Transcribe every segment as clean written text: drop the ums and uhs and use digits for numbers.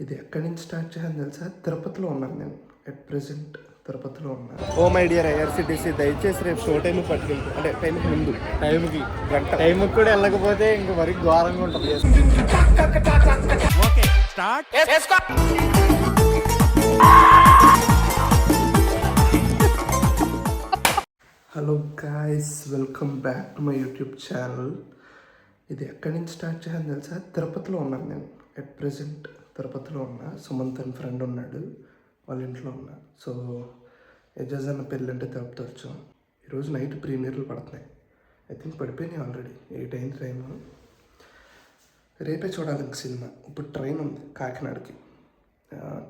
ఇది ఎక్కడి నుంచి స్టార్ట్ చేయాలని తెలుసా? తిరుపతిలో ఉన్నాను నేను. ఎట్ ప్రెసెంట్ తిరుపతిలో ఉన్నాను. ఓ మై డియర్ ఐఆర్సిటీసీ, దయచేసి రేపు షో టైంకి పట్టుకెళ్తాను, అంటే టైంకి ముందు, టైంకి గంట టైంకి కూడా వెళ్ళకపోతే ఇంక మరీ ఘోరంగా ఉంటుంది. Okay start. Hello guys, welcome back to my YouTube channel. ఇది ఎక్కడి నుంచి స్టార్ట్ చేయాలని తెలుసా? తిరుపతిలో ఉన్నాను నేను. ఎట్ ప్రెసెంట్ తిరుపతిలో ఉన్నా. సుమంత్ అని ఫ్రెండ్ ఉన్నాడు, వాళ్ళ ఇంట్లో ఉన్నా. సో ఎజాజ్ అన్న పెళ్ళి అంటే తిరుపతి వచ్చాం. ఈరోజు నైట్ ప్రీమియర్లు పడుతున్నాయి. ఐ థింక్ పడిపోయినాయి ఆల్రెడీ. 8 అయింది టైము. రేపే చూడాలి ఇంక సినిమా. ఇప్పుడు ట్రైన్ ఉంది కాకినాడకి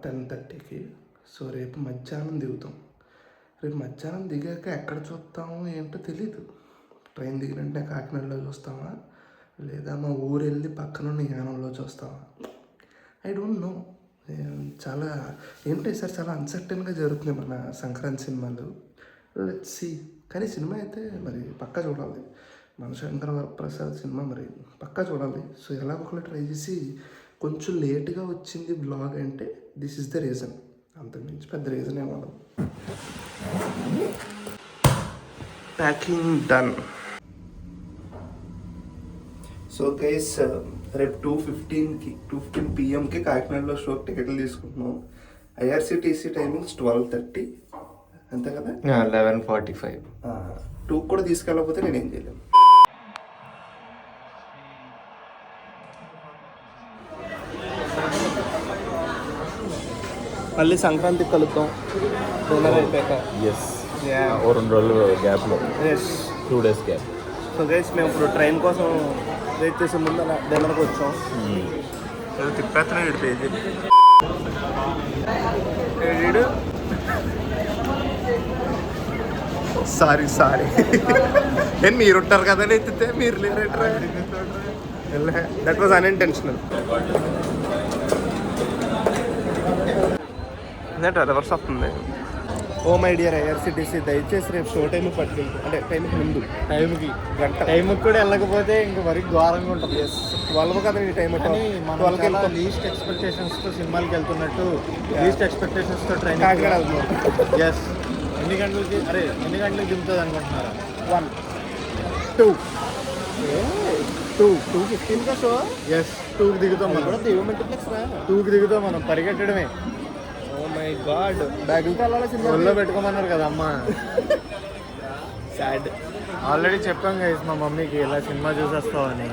10:30కి. సో రేపు మధ్యాహ్నం దిగుతాం. రేపు మధ్యాహ్నం దిగాక ఎక్కడ చూస్తామో ఏంటో తెలీదు. ట్రైన్ దిగినంటే కాకినాడలో చూస్తామా, లేదా మా ఊరు వెళ్ళి పక్కనున్న యానంలో చూస్తామా, ఐ డోంట్ నో. చాలా ఏంటో ఈసారి చాలా అన్సర్టన్గా జరుగుతుంది మన సంక్రాంతి సినిమాలు. Let's see. కానీ సినిమా అయితే మరి పక్కా చూడాలి. మన శంకర వరప్రసాద్ సినిమా మరి పక్కా చూడాలి. సో ఎలాగొకలా ట్రై చేసి, కొంచెం లేట్గా వచ్చింది బ్లాగ్ అంటే దిస్ ఇస్ ద రీజన్. అంతకుమించి పెద్ద రీజన్ ఏమో. Packing done. సో గైస్, రేపు 2:15 PM కాకినాడలో షోకి టికెట్లు తీసుకుంటున్నాం. ఐఆర్సిటీసీ టైమింగ్స్ 12:30, అంతే కదా? 11:45. 2 కూడా తీసుకెళ్ళకపోతే నేనేం చేయలేను. మళ్ళీ సంక్రాంతికి కలుద్దాం డిన్నర్ అయిపోయాక. ఎస్, 2 రోజులు గ్యాప్లో. Yes, 2 days gap. So guys, మేము ఇప్పుడు ట్రైన్ కోసం వెయిట్ చేసే ముందు అలా డిన్నర్కి వచ్చాం. తిప్పేస్తున్నాడు పేజీ. సారీ నేను మీరు ఉంటారు కదా ఎత్తితే మీరు లేరేట్రా. That was unintentional. రివర్స్ వస్తుంది. ఓ మై డియర్ ఐఆర్సిటీసీ, దయచేసి రేపు షో టైంకి పట్టుకెళ్తాను, అంటే టైంకి ముందు, టైంకి గంట టైంకి కూడా వెళ్ళకపోతే ఇంక మరీ ఘోరంగా ఉంటుంది. 12 కదా ఈ టైం. లీస్ట్ ఎక్స్పెక్టేషన్స్తో సినిమాలకి వెళ్తున్నట్టు లీస్ట్ ఎక్స్పెక్టేషన్స్తో ట్రైన్ ఎస్. ఎన్ని గంటలకి దిగుతుంది అనుకుంటున్నారా? 1, 2, 2:15 షో. ఎస్, 2కి దిగుతాం మనం. కూడా దేవి మల్టీప్లెక్స్ 2కి దిగుతాం మనం. పరిగెట్టడమే. ఓ మై గాడ్, బ్యాగులతో వెళ్ళాలి. సినిమాలో పెట్టుకోమన్నారు కదా అమ్మ. సాడ్. ఆల్రెడీ చెప్పాం గైస్ మా మమ్మీకి ఇలా సినిమా చూసేస్తామని.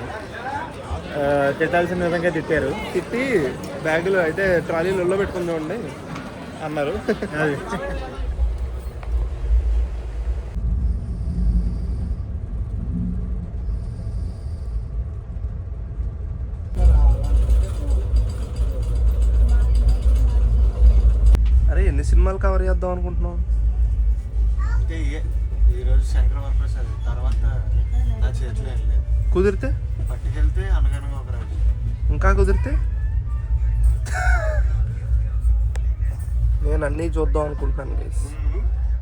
తిట్టాల్సిన విధంగా తిట్టారు. తిట్టి బ్యాగులు అయితే ట్రాలీలలో పెట్టుకుందాం అండి అన్నారు. అది అరే, ఎన్ని సినిమాలు కవర్ చేద్దాం అనుకుంటున్నాం? ఈరోజు శంకర వరప్రసాద్, తర్వాత నా చేతిలో వెళ్ళలేదు. కుదిరితే పట్టుకెళ్తే అనగనగా ఒక రాజు, ఇంకా కుదిరితే నేను అన్నీ చూద్దాం అనుకుంటున్నాను గైస్.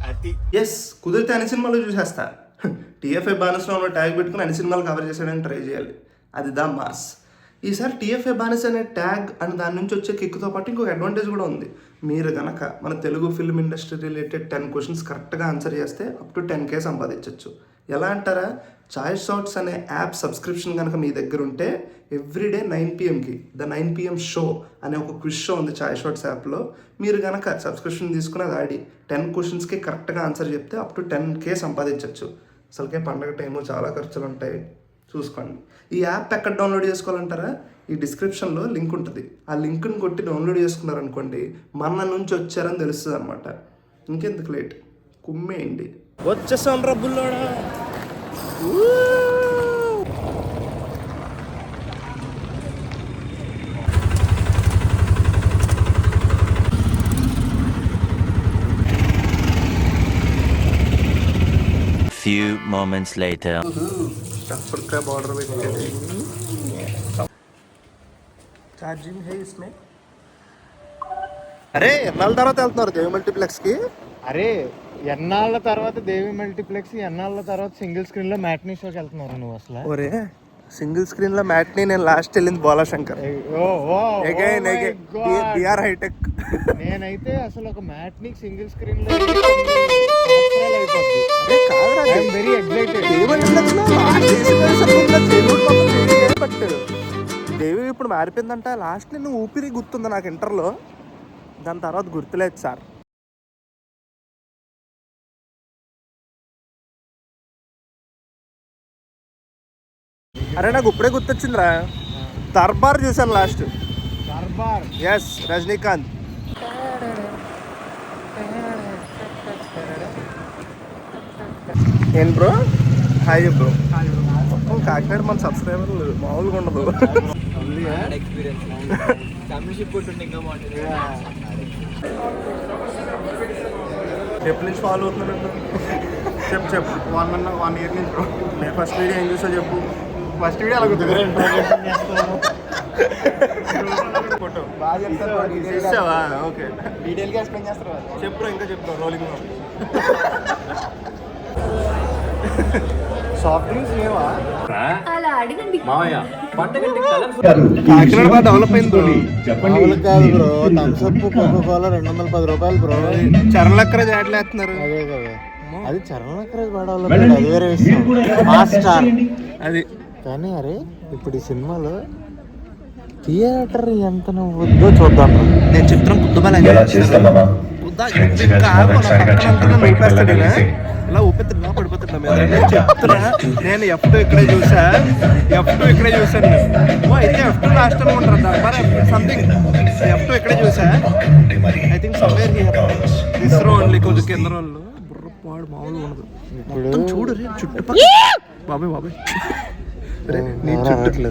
అతి ఎస్, కుదిరితే అన్ని సినిమాలు చూసేస్తా. టీఎఫ్ఐ బానస్లో ఉన్న ట్యాగ్ పెట్టుకుని అన్ని సినిమాలు కవర్ చేసాడని ట్రై చేయాలి. అది దా మాస్. ఈసారి టీఎఫ్ఐ బానస్ అనే ట్యాగ్ అని దాని నుంచి వచ్చే కిక్తో పాటు ఇంకొక అడ్వాంటేజ్ కూడా ఉంది. మీరు కనుక మన Telugu film industry related 10 questions కరెక్ట్గా ఆన్సర్ చేస్తే అప్ టు 10K సంపాదించవచ్చు. ఎలా అంటారా? చాయిస్ షాట్స్ అనే యాప్ సబ్స్క్రిప్షన్ కనుక మీ దగ్గర ఉంటే ఎవ్రీడే 9 PMకి ద 9 PM షో అనే ఒక క్విజ్ షో ఉంది చాయిస్ షాట్స్ యాప్లో. మీరు కనుక సబ్స్క్రిప్షన్ తీసుకుని అది ఆడి 10 questions కరెక్ట్గా ఆన్సర్ చెప్తే అప్ టు 10K సంపాదించవచ్చు. అసలుకే పండగ టైము చాలా ఖర్చులు ఉంటాయి, చూసుకోండి. ఈ యాప్ ఎక్కడ డౌన్లోడ్ చేసుకోవాలంటారా? ఈ డిస్క్రిప్షన్లో లింక్ ఉంటుంది. ఆ లింక్ని కొట్టి డౌన్లోడ్ చేసుకున్నారనుకోండి, మన నుంచి వచ్చారని తెలుస్తుంది అనమాట. ఇంకెందుకు లేట్, కుమ్మేయండి. వచ్చేసాం రబ్బుల్లోడా. Few moments later. Stuffer border में ఛార్జింగ్ హే ఇస్మే. అరే, ఎన్నాళ్ళ తర్వాత వెళ్తున్నారు దేవి మల్టీప్లెక్స్కి? అరే, ఎన్నాళ్ళ తర్వాత దేవి మల్టీప్లెక్స్, ఎన్నాళ్ళ తర్వాత సింగిల్ స్క్రీన్లో మ్యాట్నీ షోకి వెళ్తున్నారు నువ్వు అసలు. ఒరే, సింగిల్ స్క్రీన్ లో మ్యాట్ని నేను లాస్ట్ వెళ్ళింది బోలాశంకర్. Again BR hitech. నేనైతే అసలు ఒక మ్యాట్నిక్ సింగిల్ స్క్రీన్ లో వెరీ ఎక్సైటెడ్. బట్ దేవి ఇప్పుడు మారిపోయిందంట. లాస్ట్ నేను ఊపిరి గుర్తుంది నాకు ఇంటర్లో, దాని తర్వాత గుర్తులేదు సార్. అరే నాకు ఇప్పుడే గుర్తొచ్చిందిరా, దర్బార్ చూసాను లాస్ట్. దర్బార్, ఎస్, రజనీకాంత్. ఏం బ్రో? Hi bro. మొత్తం కాకినాడ మన సబ్స్క్రైబర్లు మామూలుగా ఉండదు. ఎప్పటి నుంచి ఫాలో అవుతున్నారండి? చెప్పు. 1 year నుంచి బ్రో. నేను ఫస్ట్ వీడియో ఏం చూసా చెప్పు. ఫస్ట్ వీడియో అలా ఫోటో బాగా చూసావా? ఓకే, డీటెయిల్గా ఎక్స్ప్లెయిన్ చేస్తారు. చెప్పు ఇంకా చెప్తావు. రోలింగ్ సాఫ్ట్ డ్రింక్స్ లేవా? అలా అడగండి. కాకినాడ బాగా డెవలప్ అయింది బ్రో. కాదు బ్రో, థమ్స్ అప్ కోకోకోలా 210 రూపాయలు బ్రో. చరణలక్కర జాడలేస్తున్నారు. అదే కదా, అది చరణక్రాజ్ బాగా డెవలప్ అయ్యింది, అది వేరే విషయం. మాస్టర్ అది. కానీ అరే ఇప్పుడు ఈ సినిమాలో థియేటర్ ఎంత వద్దో చూద్దాం. నేను చిత్రం కుద్దమని ఇలా ఊపిస్తున్నా పడిపోతున్నా. నేను చెప్తున్నా, నేను F2 ఇక్కడే చూసాను. అయితే F2 లాస్ట్ అనుకుంటారు. మరి సంథింగ్ F2 ఇక్కడే చూసా. I think somewhere here this రో ఓన్లీ. కొంచెం కింద రోళ్ళు బుర్రపాడు మామూలుగా ఉండదు. మొత్తం చూడు రే చుట్టుపక్కల. బాబాయ్ నీ చుట్టూ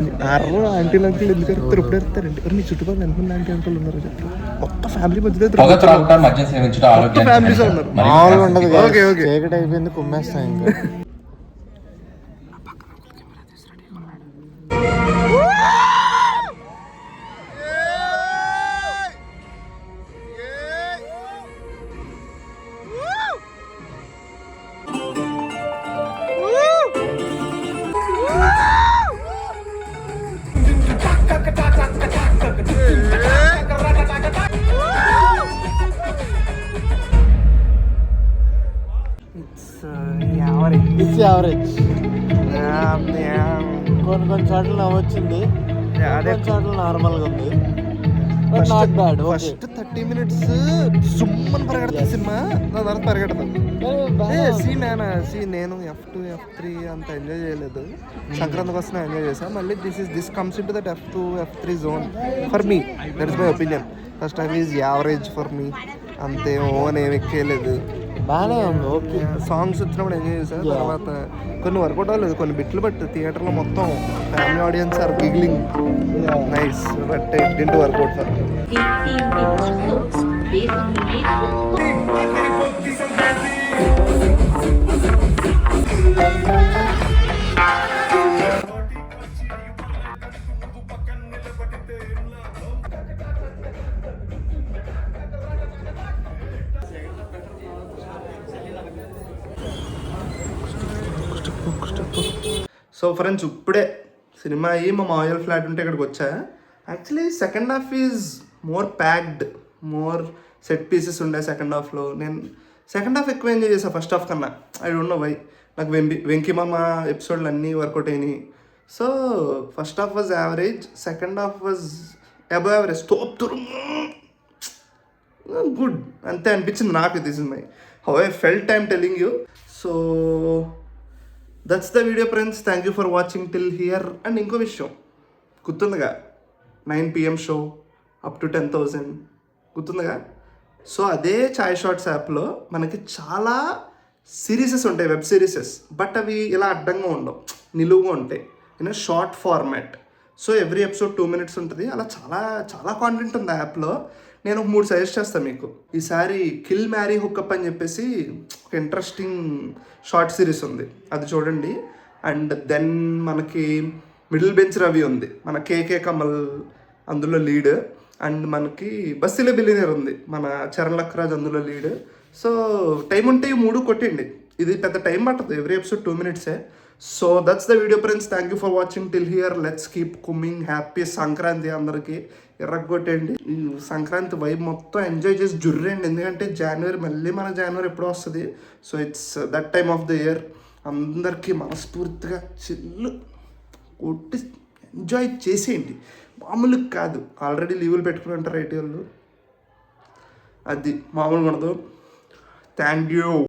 ఆంటీలు అంకులు ఎందుకు ఎరుతారు? ఇప్పుడు ఎరుతారండి. నీ చుట్టుపక్కల ఎంతమంది ఆంటీ అంకులు ఉన్నారు చెప్పు. మొత్తం ఫ్యామిలీ మధ్యలో ఫ్యామిలీస్ ఉన్నారు. మామూలుగా ఉండదు. ఓకే చీకటి అయిపోయింది, కుమ్మేస్తాం ఇంకా. It's average. కొన్ని చోట్ల నవ్వొచ్చింది, అదే చోట్ల నార్మల్గా ఉంది. Not bad. ఫస్ట్ 30 minutes సుమ్మని పరిగెడుతుంది సినిమా, నా తర్వాత పరిగెడతాను. నేను F2 F3 అంత ఎంజాయ్ చేయలేదు. సంక్రాంతికి వస్తున్నా ఎంజాయ్ చేశాను. మళ్ళీ this comes in to that F2 F3 zone for me. That is my opinion. First time is average for me. అంతే ఓన్ ఏం ఎక్కేయలేదు. బాగానే ఉంది, ఓకే. సాంగ్స్ వచ్చినప్పుడు ఎంజాయ్ చేశాను. తర్వాత కొన్ని వర్కౌట్ అవ్వలేదు, కొన్ని బిట్లు. బట్ థియేటర్లో మొత్తం family audience are giggling nice. But it didn't work out for me. So friends, ఇప్పుడే సినిమా అయ్యి మా మామయ్య ఫ్లాట్ ఉంటే ఇక్కడికి వచ్చా. Actually second half is more packed, more set pieces ఉండే సెకండ్ హాఫ్లో. నేను సెకండ్ హాఫ్ ఎక్కువ ఎంజాయ్ చేసాను ఫస్ట్ హాఫ్ కన్నా. I don't know why. నాకు వెంకీ మామ ఎపిసోడ్లు అన్నీ వర్కౌట్ అయినాయి. So first half was average, second half was above average. Good అంతే అనిపించింది నాకు. This is my how I felt I'm telling you. So that's the video friends. Thank you for watching till here. And ఇంకో విషయం గుర్తుందిగా, 9 PM show up to 10,000 గుర్తుందిగా. So అదే చాయ్ shorts యాప్లో మనకి చాలా సిరీసెస్ ఉంటాయి, వెబ్ సిరీసెస్. బట్ అవి ఇలా అడ్డంగా ఉండవు, నిలువుగా ఉంటాయి, in short format. So every episode 2 minutes ఉంటుంది. అలా చాలా చాలా కాంటెంట్ ఉంది ఆ యాప్లో. నేను ఒక 3 సజెస్ట్ చేస్తాను మీకు. ఈసారి కిల్ మ్యారీ హుక్అప్ అని చెప్పేసి ఒక ఇంట్రెస్టింగ్ షార్ట్ సిరీస్ ఉంది, అది చూడండి. అండ్ దెన్ మనకి మిడిల్ బెంచ్ రవి ఉంది, మన కేకే కమల్ అందులో లీడ్. అండ్ మనకి బస్సీలో బిలియనర్ ఉంది, మన చరణ్ లక్రాజ్ అందులో లీడ్. సో టైం ఉంటే ఈ 3 కొట్టండి. ఇది పెద్ద టైం పట్టదు, every episode 2 minutes. So that's the video friends. Thank you for watching till here. Let's keep కుమ్మింగ్. Happy Sankranti అందరికీ. ఎర్రగొట్టండి. ఈ సంక్రాంతి వైబ్ మొత్తం ఎంజాయ్ చేసి జుర్రండి. ఎందుకంటే మళ్ళీ మన జనవరి ఎప్పుడో వస్తుంది. So it's that time of the year. అందరికీ మనస్ఫూర్తిగా చిల్లు కొట్టి ఎంజాయ్ చేసేయండి. మామూలు కాదు. ఆల్రెడీ లీవులు పెట్టుకుని ఉంటారు ఐటీ వాళ్ళు. అది మామూలుగా ఉండదు. Thank you.